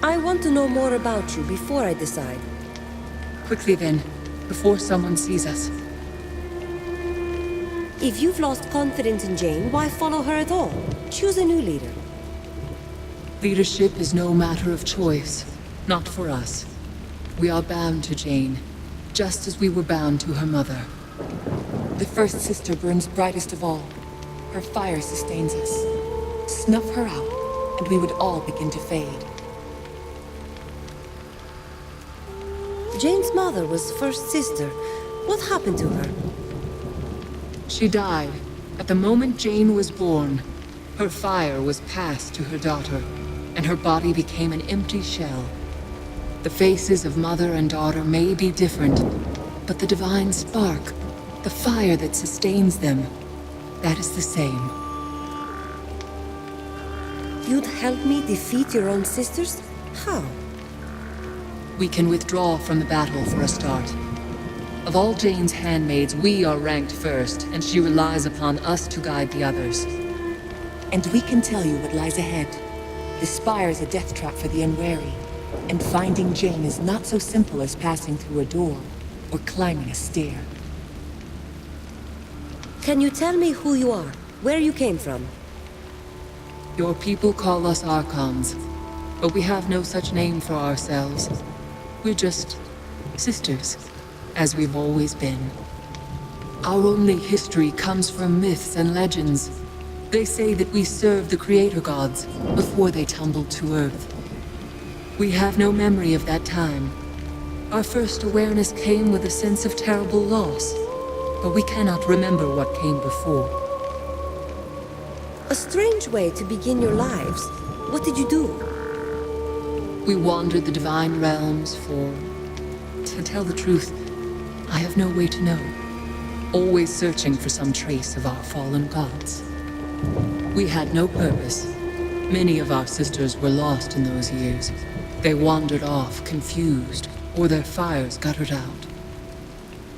I want to know more about you before I decide. Quickly then, before someone sees us. If you've lost confidence in Jeyne, why follow her at all? Choose a new leader. Leadership is no matter of choice, not for us. We are bound to Jeyne, just as we were bound to her mother. The first sister burns brightest of all. Her fire sustains us. Snuff her out, and we would all begin to fade. Jeyne's mother was first sister. What happened to her? She died. At the moment Jeyne was born, her fire was passed to her daughter, and her body became an empty shell. The faces of mother and daughter may be different, but the divine spark, the fire that sustains them, that is the same. You'd help me defeat your own sisters? How? We can withdraw from the battle for a start. Of all Jeyne's handmaids, we are ranked first, and she relies upon us to guide the others. And we can tell you what lies ahead. The spire is a death trap for the unwary, and finding Jeyne is not so simple as passing through a door or climbing a stair. Can you tell me who you are? Where you came from? Your people call us Archons, but we have no such name for ourselves. We're just sisters, as we've always been. Our only history comes from myths and legends. They say that we served the creator gods before they tumbled to earth. We have no memory of that time. Our first awareness came with a sense of terrible loss, but we cannot remember what came before. A strange way to begin your lives. What did you do? We wandered the divine realms to tell the truth, I have no way to know. Always searching for some trace of our fallen gods. We had no purpose. Many of our sisters were lost in those years. They wandered off, confused, or their fires guttered out.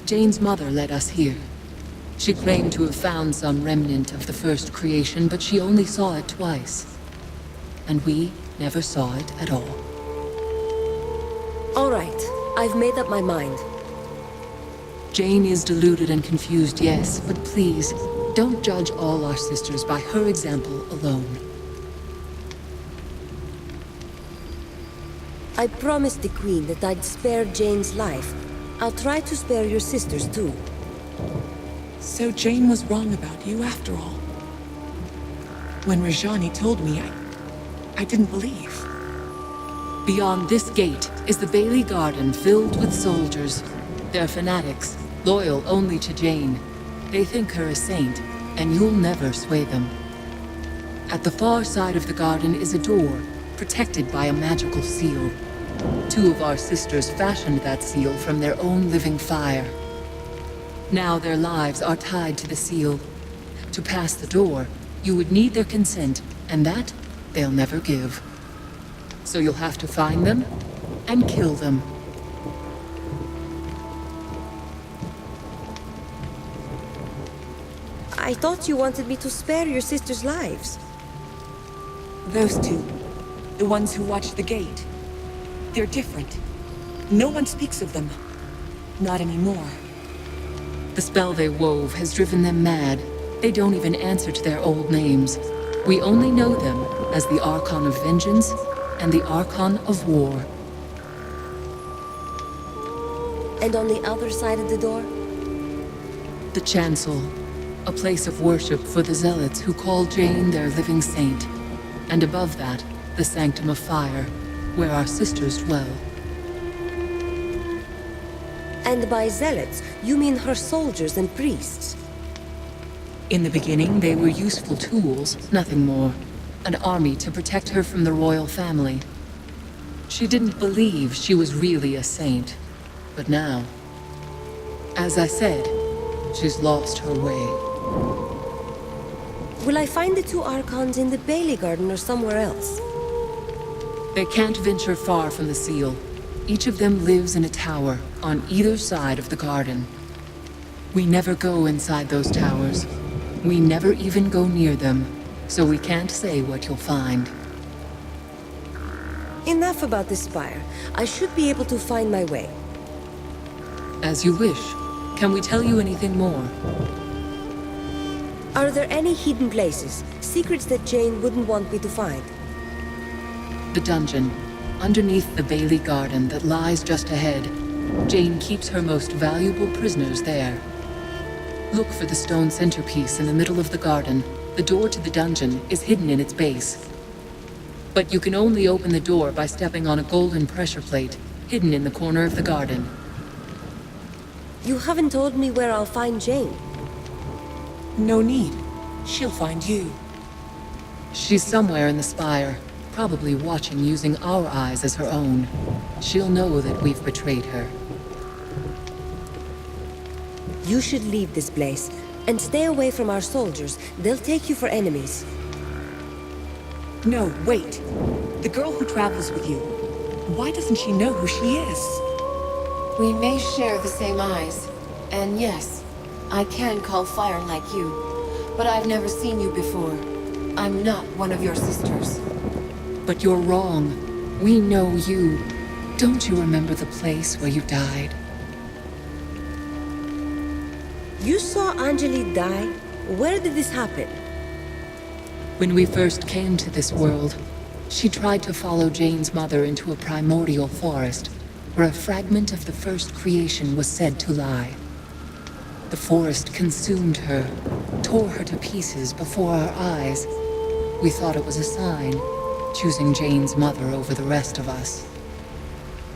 Jeyne's mother led us here. She claimed to have found some remnant of the first creation, but she only saw it twice. And we never saw it at all. All right, I've made up my mind. Jeyne is deluded and confused, yes, but please, don't judge all our sisters by her example alone. I promised the Queen that I'd spare Jeyne's life. I'll try to spare your sisters too. So Jeyne was wrong about you after all. When Rajani told me, I didn't believe. Beyond this gate is the Bailey Garden filled with soldiers. They're fanatics, loyal only to Jeyne. They think her a saint, and you'll never sway them. At the far side of the garden is a door, protected by a magical seal. Two of our sisters fashioned that seal from their own living fire. Now their lives are tied to the seal. To pass the door, you would need their consent, and that they'll never give. So you'll have to find them and kill them. I thought you wanted me to spare your sisters' lives. Those two, the ones who watch the gate, they're different. No one speaks of them. Not anymore. The spell they wove has driven them mad. They don't even answer to their old names. We only know them as the Archon of Vengeance and the Archon of War. And on the other side of the door? The Chancel, a place of worship for the Zealots who call Jeyne their living saint. And above that, the Sanctum of Fire, where our sisters dwell. And by zealots, you mean her soldiers and priests? In the beginning, they were useful tools, nothing more. An army to protect her from the royal family. She didn't believe she was really a saint. But now, as I said, she's lost her way. Will I find the two Archons in the Bailey Garden or somewhere else? They can't venture far from the seal. Each of them lives in a tower on either side of the garden. We never go inside those towers. We never even go near them, so we can't say what you'll find. Enough about this spire. I should be able to find my way. As you wish. Can we tell you anything more? Are there any hidden places, secrets that Jeyne wouldn't want me to find? The dungeon, underneath the Bailey Garden that lies just ahead. Jeyne keeps her most valuable prisoners there. Look for the stone centerpiece in the middle of the garden. The door to the dungeon is hidden in its base. But you can only open the door by stepping on a golden pressure plate, hidden in the corner of the garden. You haven't told me where I'll find Jeyne. No need. She'll find you. She's somewhere in the spire, probably watching using our eyes as her own. She'll know that we've betrayed her. You should leave this place, and stay away from our soldiers. They'll take you for enemies. No, wait. The girl who travels with you. Why doesn't she know who she is? We may share the same eyes. And yes, I can call fire like you. But I've never seen you before. I'm not one of your sisters. But you're wrong. We know you. Don't you remember the place where you died? You saw Anjali die? Where did this happen? When we first came to this world, she tried to follow Jeyne's mother into a primordial forest, where a fragment of the first creation was said to lie. The forest consumed her, tore her to pieces before our eyes. We thought it was a sign, choosing Jeyne's mother over the rest of us.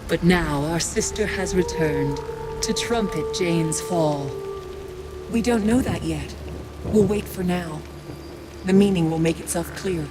But now our sister has returned to trumpet Jeyne's fall. We don't know that yet. We'll wait for now. The meaning will make itself clear.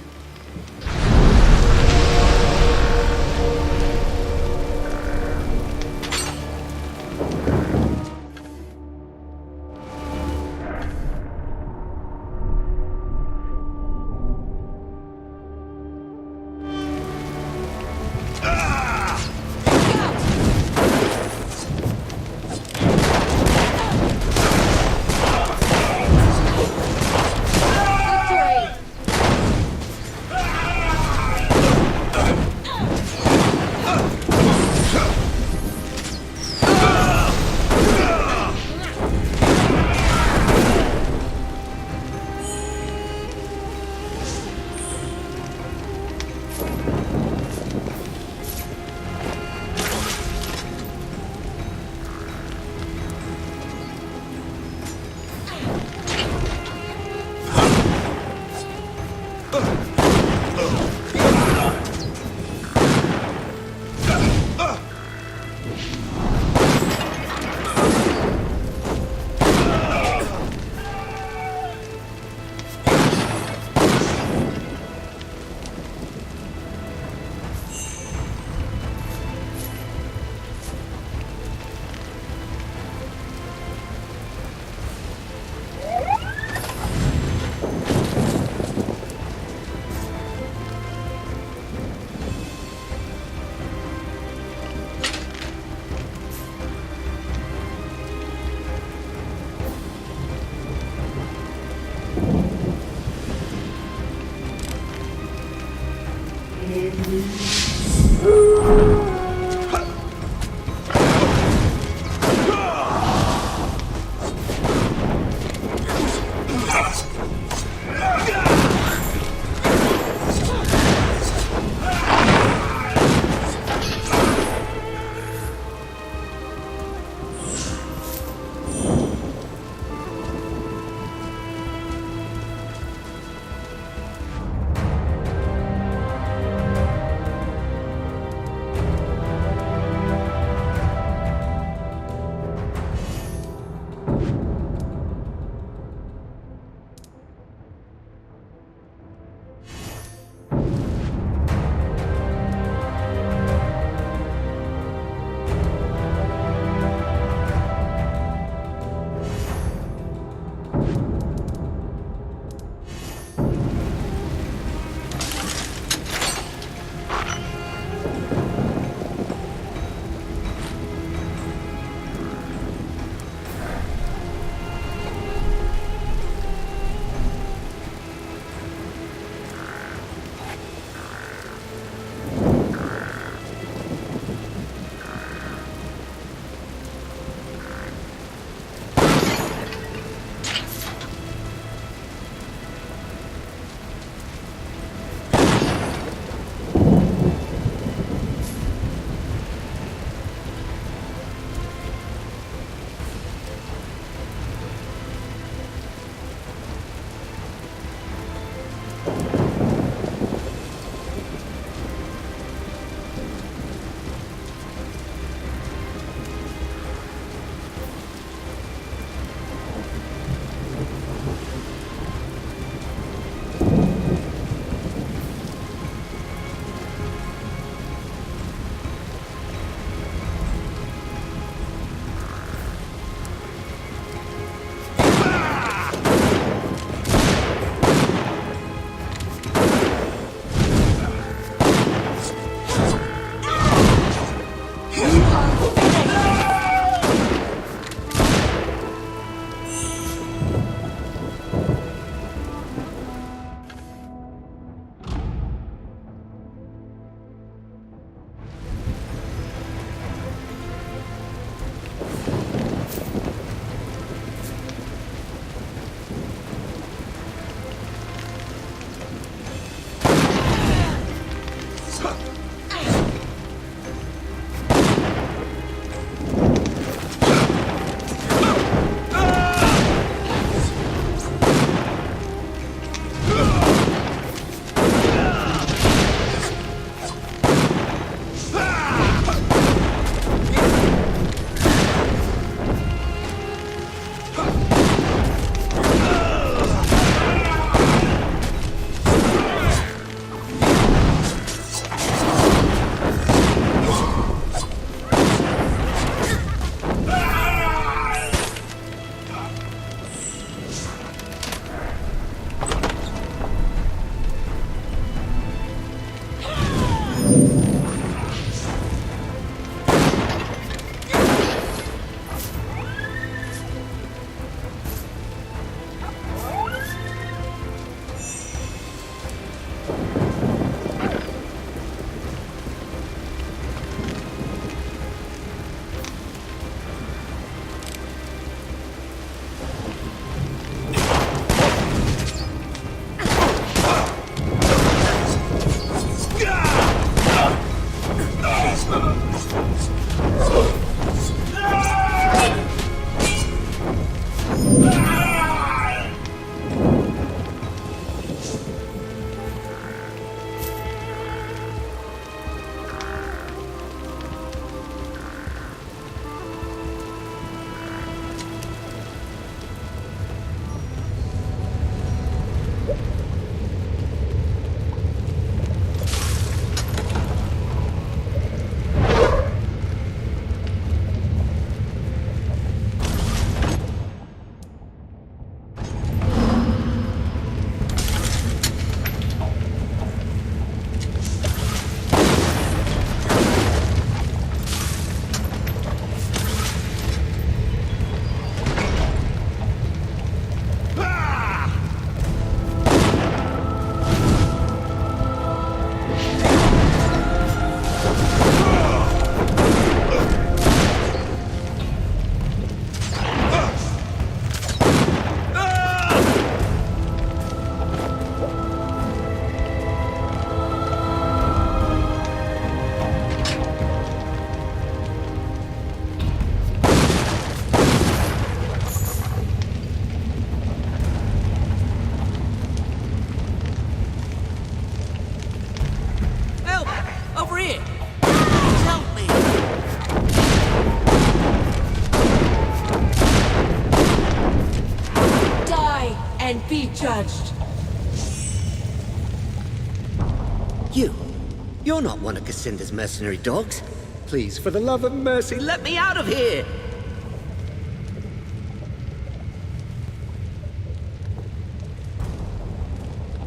You're not one of Kassynder's mercenary dogs. Please, for the love of mercy, let me out of here!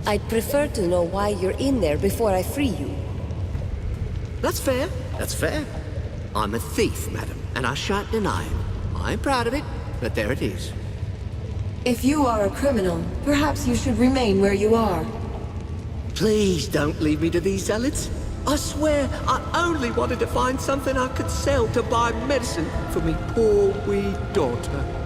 I'd prefer to know why you're in there before I free you. That's fair. That's fair. I'm a thief, madam, and I shan't deny it. I'm proud of it, but there it is. If you are a criminal, perhaps you should remain where you are. Please don't leave me to these zealots. I swear, I only wanted to find something I could sell to buy medicine for me poor wee daughter.